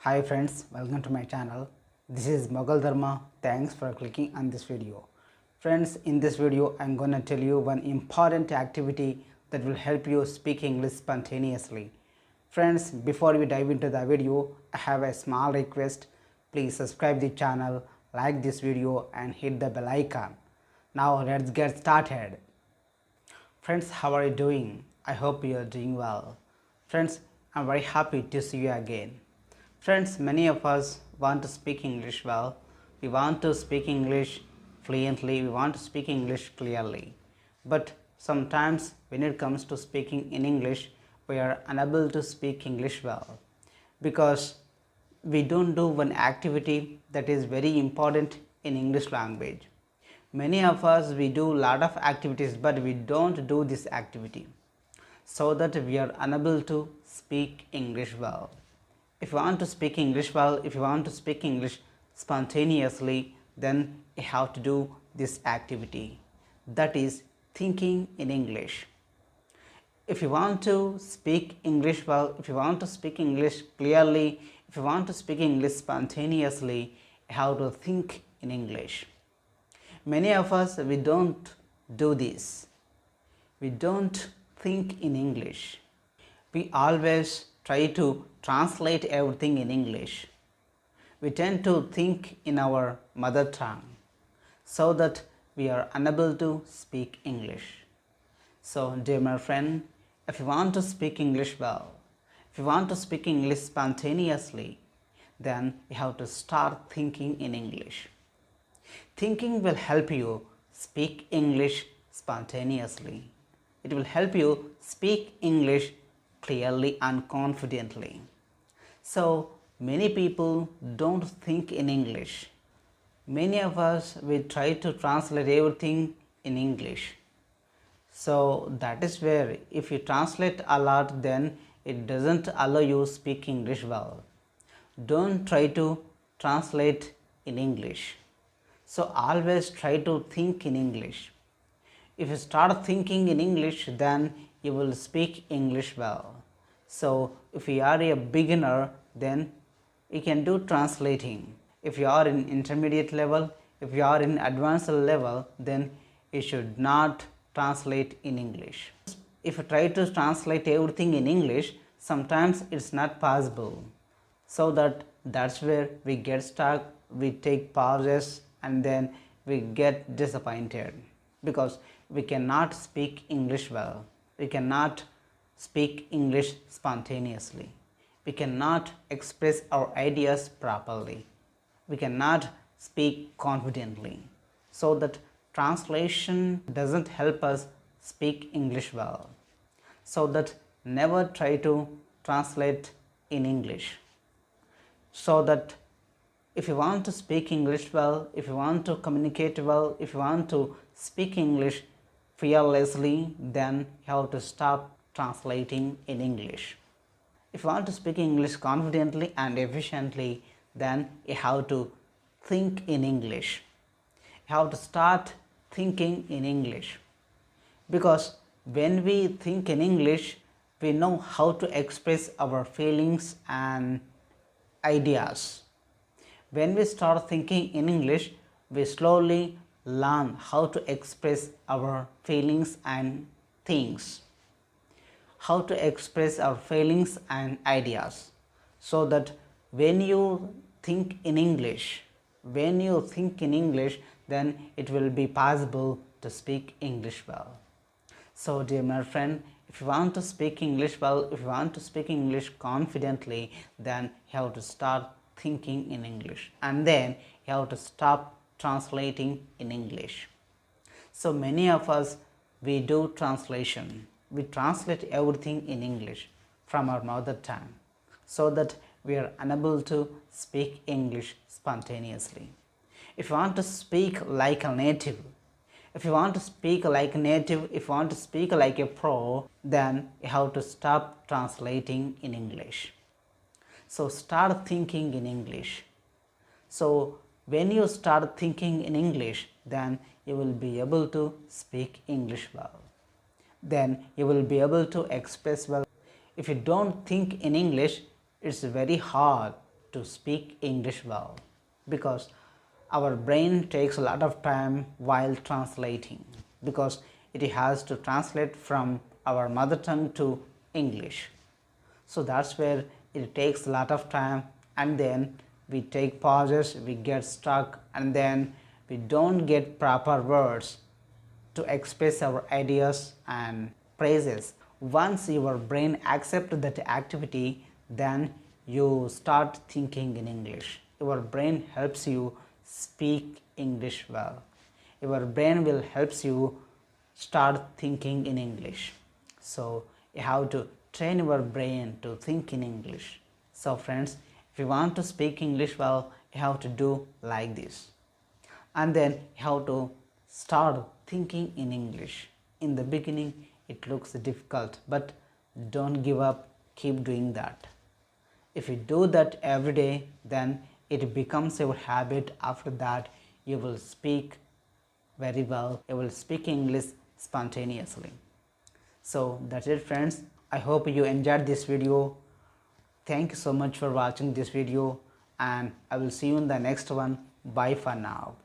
Hi friends, welcome to my channel. This is Mughal Dharma. Thanks for clicking on this video. Friends, in this video I am going to tell you one important activity that will help you speak English spontaneously. Friends, before we dive into the video, I have a small request. Please subscribe the channel, like this video and hit the bell icon. Now let's get started. Friends, how are you doing? I hope you are doing well. Friends, I am very happy to see you again. Friends, many of us want to speak English well. We want to speak English fluently. We want to speak English clearly. But sometimes when it comes to speaking in English, we are unable to speak English well because we don't do one activity that is very important in English language. Many of us we do lot of activities, but we don't do this activity, so that we are unable to speak English well. If you want to speak English well, if you want to speak English spontaneously, then you have to do this activity, that is thinking in English. If you want to speak English well, if you want to speak English clearly, if you want to speak English spontaneously, you have to think in English. Many of us we don't do this. We don't think in English. We always try to translate everything in English. We tend to think in our mother tongue so that we are unable to speak English. So, dear my friend, if you want to speak English well, if you want to speak English spontaneously, then you have to start thinking in English. Thinking will help you speak English spontaneously. It will help you speak English clearly and confidently. So many people don't think in English. Many of us we try to translate everything in English. So that is where if you translate a lot, then it doesn't allow you speak English well. Don't try to translate in English. So always try to think in English. If you start thinking in English, then you will speak English well. So if you are a beginner, then you can do translating. If you are in intermediate level, if you are in advanced level, then you should not translate in English. If you try to translate everything in English, sometimes it's not possible. So that's where we get stuck, we take pauses and then we get disappointed because we cannot speak English well. We cannot speak English spontaneously. We cannot express our ideas properly. We cannot speak confidently. So that translation doesn't help us speak English well. So that never try to translate in English. So that if you want to speak English well, if you want to communicate well, if you want to speak English fearlessly, then you have to stop translating in English. If you want to speak English confidently and efficiently, then you have to think in English. You have to start thinking in English, because when we think in English, we know how to express our feelings and ideas. When we start thinking in English, we slowly learn how to express our feelings and things, how to express our feelings and ideas, so that when you think in English, then it will be possible to speak English well. So dear my friend, if you want to speak English well, if you want to speak English confidently, then you have to start thinking in English, and then you have to stop translating in English. So many of us we do translation. We translate everything in English from our mother tongue, so that we are unable to speak English spontaneously. If you want to speak like a native, if you want to speak like a native, if you want to speak like a pro, then you have to stop translating in English. So start thinking in English. So when you start thinking in English, then you will be able to speak English well. Then you will be able to express well. If you don't think in English, it's very hard to speak English well, because our brain takes a lot of time while translating, because it has to translate from our mother tongue to English. So that's where it takes a lot of time, and then we take pauses, we get stuck, and then we don't get proper words to express our ideas and phrases. Once your brain accepts that activity, then you start thinking in English. Your brain helps you speak English well. Your brain will helps you start thinking in English. So you have to train your brain to think in English. So friends, if you want to speak English well, you have to do like this. And then you have to start thinking in English. In the beginning, it looks difficult, but don't give up, keep doing that. If you do that every day, then it becomes your habit. After that, you will speak very well, you will speak English spontaneously. So that's it friends, I hope you enjoyed this video. Thank you so much for watching this video, and I will see you in the next one. Bye for now.